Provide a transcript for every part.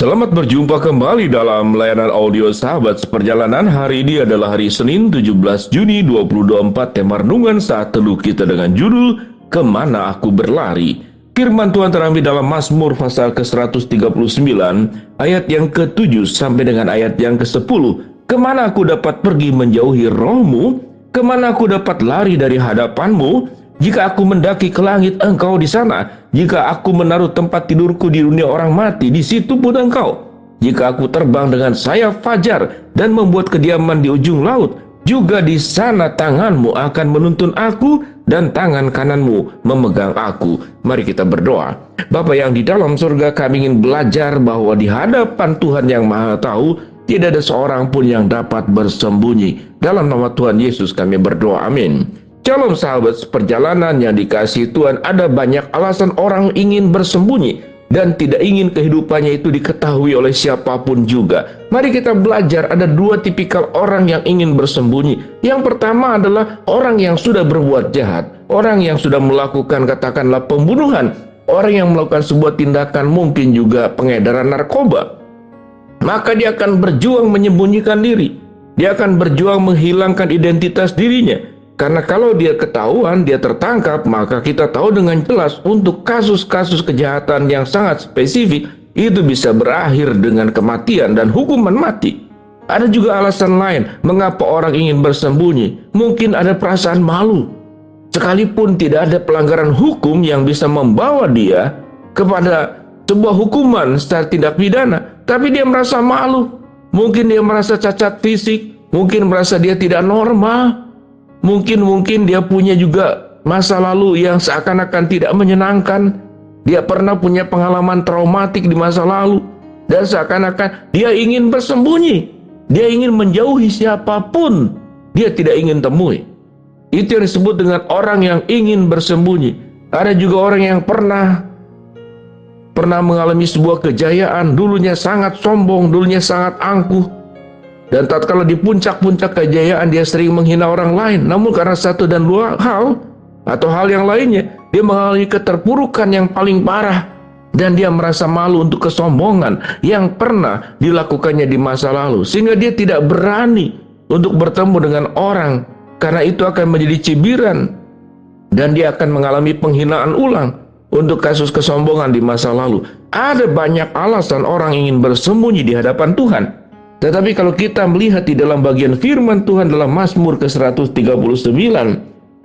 Selamat berjumpa kembali dalam layanan audio Sahabat Seperjalanan. Hari ini adalah hari Senin 17 Juni 2024. Tema renungan saat teduh kita dengan judul Kemana Aku Berlari. Firman Tuhan terambil dalam Mazmur pasal ke-139 ayat yang ke-7 sampai dengan ayat yang ke-10. Kemana aku dapat pergi menjauhi rohmu? Kemana aku dapat lari dari hadapanmu? Jika aku mendaki ke langit, engkau di sana. Jika aku menaruh tempat tidurku di dunia orang mati, di situ pun engkau. Jika aku terbang dengan sayap fajar dan membuat kediaman di ujung laut, juga di sana tanganmu akan menuntun aku dan tangan kananmu memegang aku. Mari kita berdoa. Bapa yang di dalam surga, kami ingin belajar bahwa di hadapan Tuhan yang Maha Tahu, tidak ada seorang pun yang dapat bersembunyi. Dalam nama Tuhan Yesus kami berdoa, amin. Shalom sahabat seperjalanan yang dikasihi Tuhan. Ada banyak alasan orang ingin bersembunyi dan tidak ingin kehidupannya itu diketahui oleh siapapun juga. Mari kita belajar, ada dua tipikal orang yang ingin bersembunyi. Yang pertama adalah orang yang sudah berbuat jahat, orang yang sudah melakukan katakanlah pembunuhan, orang yang melakukan sebuah tindakan mungkin juga pengedaran narkoba. Maka dia akan berjuang menyembunyikan diri, dia akan berjuang menghilangkan identitas dirinya. Karena kalau dia ketahuan, dia tertangkap, maka kita tahu dengan jelas untuk kasus-kasus kejahatan yang sangat spesifik, itu bisa berakhir dengan kematian dan hukuman mati. Ada juga alasan lain, mengapa orang ingin bersembunyi. Mungkin ada perasaan malu. Sekalipun tidak ada pelanggaran hukum yang bisa membawa dia kepada sebuah hukuman secara tindak pidana, tapi dia merasa malu. Mungkin dia merasa cacat fisik, mungkin merasa dia tidak normal. Mungkin dia punya juga masa lalu yang seakan-akan tidak menyenangkan. Dia pernah punya pengalaman traumatik di masa lalu. Dan seakan-akan dia ingin bersembunyi. Dia ingin menjauhi siapapun. Dia tidak ingin temui. Itu yang disebut dengan orang yang ingin bersembunyi. Ada juga orang yang pernah mengalami sebuah kejayaan. Dulunya sangat sombong, dulunya sangat angkuh. Dan tatkala di puncak-puncak kejayaan dia sering menghina orang lain. Namun karena satu dan dua hal atau hal yang lainnya, dia mengalami keterpurukan yang paling parah. Dan dia merasa malu untuk kesombongan yang pernah dilakukannya di masa lalu. Sehingga dia tidak berani untuk bertemu dengan orang. Karena itu akan menjadi cibiran. Dan dia akan mengalami penghinaan ulang untuk kasus kesombongan di masa lalu. Ada banyak alasan orang ingin bersembunyi di hadapan Tuhan. Tetapi kalau kita melihat di dalam bagian firman Tuhan dalam Mazmur ke-139,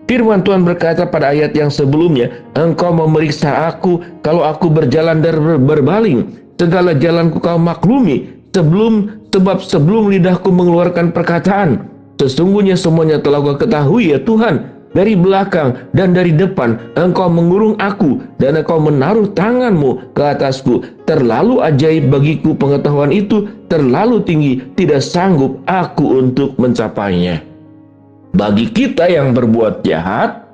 firman Tuhan berkata pada ayat yang sebelumnya, engkau memeriksa aku kalau aku berjalan dan berbaling, segala jalanku kau maklumi, sebab sebelum lidahku mengeluarkan perkataan, sesungguhnya semuanya telah kau ketahui ya Tuhan. Dari belakang dan dari depan engkau mengurung aku dan engkau menaruh tanganmu ke atasku. Terlalu ajaib bagiku pengetahuan itu, terlalu tinggi, tidak sanggup aku untuk mencapainya. Bagi kita yang berbuat jahat,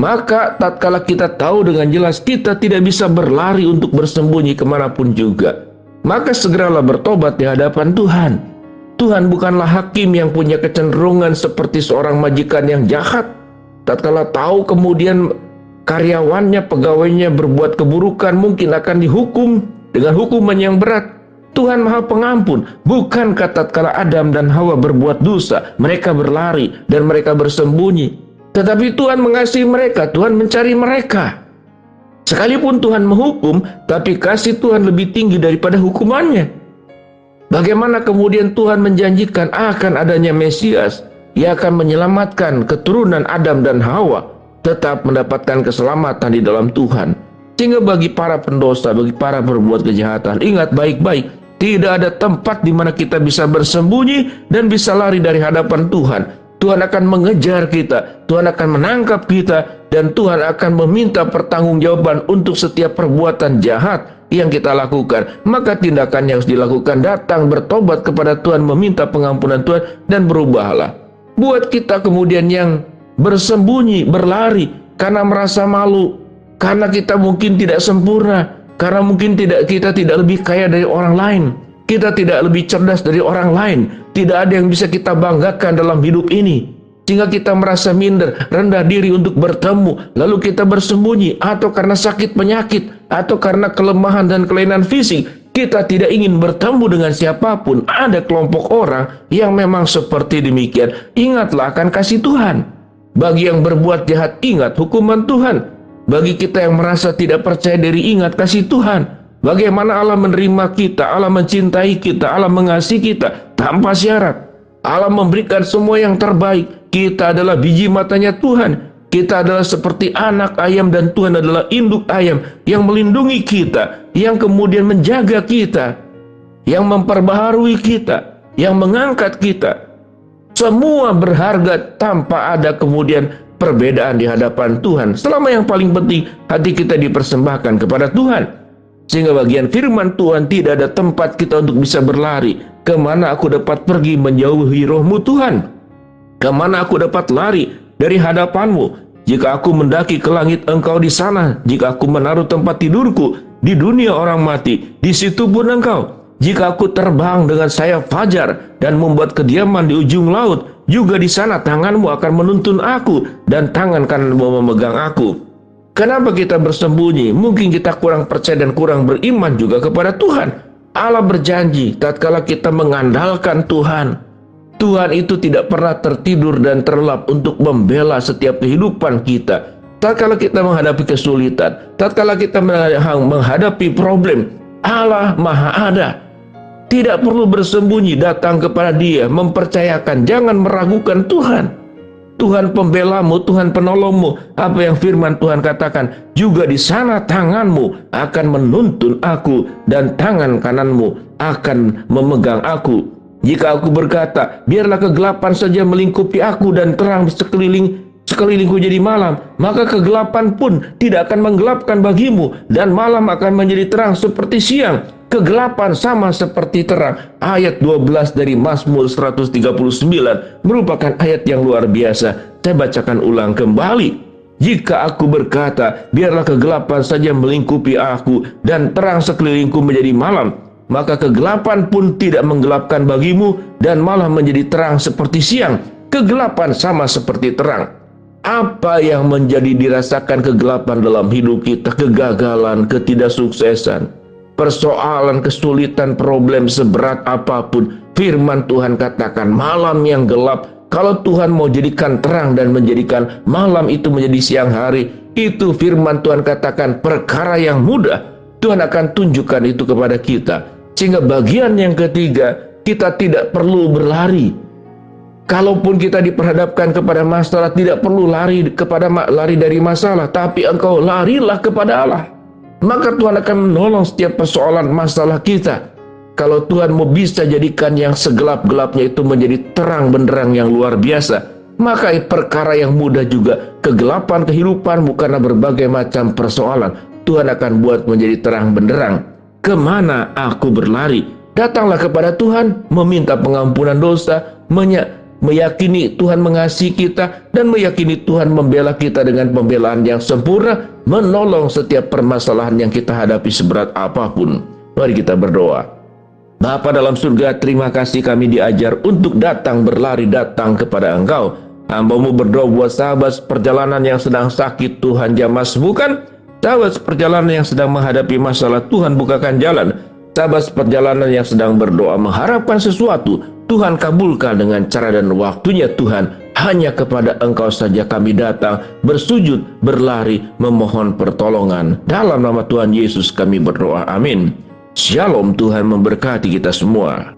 maka tatkala kita tahu dengan jelas kita tidak bisa berlari untuk bersembunyi kemanapun juga, maka segeralah bertobat di hadapan Tuhan. Tuhan bukanlah hakim yang punya kecenderungan seperti seorang majikan yang jahat. Tatkala tahu kemudian karyawannya, pegawainya berbuat keburukan, mungkin akan dihukum dengan hukuman yang berat. Tuhan Maha Pengampun. Bukankah tatkala Adam dan Hawa berbuat dosa, mereka berlari dan mereka bersembunyi? Tetapi Tuhan mengasihi mereka, Tuhan mencari mereka. Sekalipun Tuhan menghukum, tapi kasih Tuhan lebih tinggi daripada hukumannya. Bagaimana kemudian Tuhan menjanjikan akan adanya Mesias? Ia akan menyelamatkan keturunan Adam dan Hawa, tetap mendapatkan keselamatan di dalam Tuhan. Sehingga bagi para pendosa, bagi para berbuat kejahatan, ingat baik-baik, tidak ada tempat di mana kita bisa bersembunyi dan bisa lari dari hadapan Tuhan. Tuhan akan mengejar kita, Tuhan akan menangkap kita, dan Tuhan akan meminta pertanggungjawaban untuk setiap perbuatan jahat yang kita lakukan. Maka tindakan yang harus dilakukan, datang bertobat kepada Tuhan, meminta pengampunan Tuhan, dan berubahlah. Buat kita kemudian yang bersembunyi, berlari karena merasa malu, karena kita mungkin tidak sempurna, karena mungkin kita tidak lebih kaya dari orang lain, kita tidak lebih cerdas dari orang lain, tidak ada yang bisa kita banggakan dalam hidup ini, sehingga kita merasa minder, rendah diri untuk bertemu, lalu kita bersembunyi, atau karena sakit penyakit, atau karena kelemahan dan kelainan fisik, Kita tidak ingin bertemu dengan siapapun. Ada kelompok orang yang memang seperti demikian. Ingatlah akan kasih Tuhan. Bagi yang berbuat jahat, ingat hukuman Tuhan. Bagi kita yang merasa tidak percaya diri, ingat kasih Tuhan. Bagaimana Allah menerima kita, Allah mencintai kita, Allah mengasihi kita tanpa syarat. Allah memberikan semua yang terbaik. Kita adalah biji matanya Tuhan. Kita adalah seperti anak ayam dan Tuhan adalah induk ayam yang melindungi kita, yang kemudian menjaga kita, yang memperbaharui kita, yang mengangkat kita. Semua berharga tanpa ada kemudian perbedaan di hadapan Tuhan. Selama yang paling penting hati kita dipersembahkan kepada Tuhan. Sehingga bagian firman Tuhan tidak ada tempat kita untuk bisa berlari. Kemana aku dapat pergi menjauhi rohmu Tuhan? Kemana aku dapat lari dari hadapanmu? Jika aku mendaki ke langit, engkau di sana. Jika aku menaruh tempat tidurku di dunia orang mati, di situ pun engkau. Jika aku terbang dengan sayap fajar dan membuat kediaman di ujung laut, juga di sana tanganmu akan menuntun aku dan tangan kananmu memegang aku. Kenapa kita bersembunyi? Mungkin kita kurang percaya dan kurang beriman juga kepada Tuhan. Allah berjanji tatkala kita mengandalkan Tuhan, Tuhan itu tidak pernah tertidur dan terlelap untuk membela setiap kehidupan kita. Tatkala kita menghadapi kesulitan, tatkala kita menghadapi problem, Allah Maha Ada. Tidak perlu bersembunyi, datang kepada Dia, mempercayakan, jangan meragukan Tuhan. Tuhan pembelamu, Tuhan penolongmu. Apa yang firman Tuhan katakan, juga di sana tanganmu akan menuntun aku dan tangan kananmu akan memegang aku. Jika aku berkata, biarlah kegelapan saja melingkupi aku dan terang sekelilingku jadi malam, maka kegelapan pun tidak akan menggelapkan bagimu dan malam akan menjadi terang seperti siang. Kegelapan sama seperti terang. Ayat 12 dari Mazmur 139 merupakan ayat yang luar biasa. Saya bacakan ulang kembali. Jika aku berkata, biarlah kegelapan saja melingkupi aku dan terang sekelilingku menjadi malam, maka kegelapan pun tidak menggelapkan bagimu dan malah menjadi terang seperti siang. Kegelapan sama seperti terang. Apa yang menjadi dirasakan kegelapan dalam hidup kita? Kegagalan, ketidaksuksesan, persoalan, kesulitan, problem seberat apapun. Firman Tuhan katakan malam yang gelap, kalau Tuhan mau jadikan terang dan menjadikan malam itu menjadi siang hari, itu firman Tuhan katakan perkara yang mudah. Tuhan akan tunjukkan itu kepada kita. Sehingga bagian yang ketiga, kita tidak perlu berlari. Kalaupun kita diperhadapkan kepada masalah, tidak perlu lari dari masalah, tapi engkau larilah kepada Allah. Maka Tuhan akan menolong setiap persoalan masalah kita. Kalau Tuhan mau bisa jadikan yang segelap-gelapnya itu menjadi terang benderang yang luar biasa, maka perkara yang mudah juga, kegelapan kehidupanmu karena berbagai macam persoalan, Tuhan akan buat menjadi terang benderang. Kemana aku berlari? Datanglah kepada Tuhan, meminta pengampunan dosa, meyakini Tuhan mengasihi kita, dan meyakini Tuhan membela kita dengan pembelaan yang sempurna, menolong setiap permasalahan yang kita hadapi seberat apapun. Mari kita berdoa. Bapa dalam surga, terima kasih kami diajar untuk datang berlari datang kepada Engkau. Hamba-Mu berdoa buat sahabat perjalanan yang sedang sakit, Tuhan jamah sembuhkan. Sahabat perjalanan yang sedang menghadapi masalah, Tuhan bukakan jalan. Sahabat perjalanan yang sedang berdoa mengharapkan sesuatu, Tuhan kabulkan dengan cara dan waktunya Tuhan. Hanya kepada Engkau saja kami datang, bersujud, berlari, memohon pertolongan. Dalam nama Tuhan Yesus kami berdoa, amin. Shalom, Tuhan memberkati kita semua.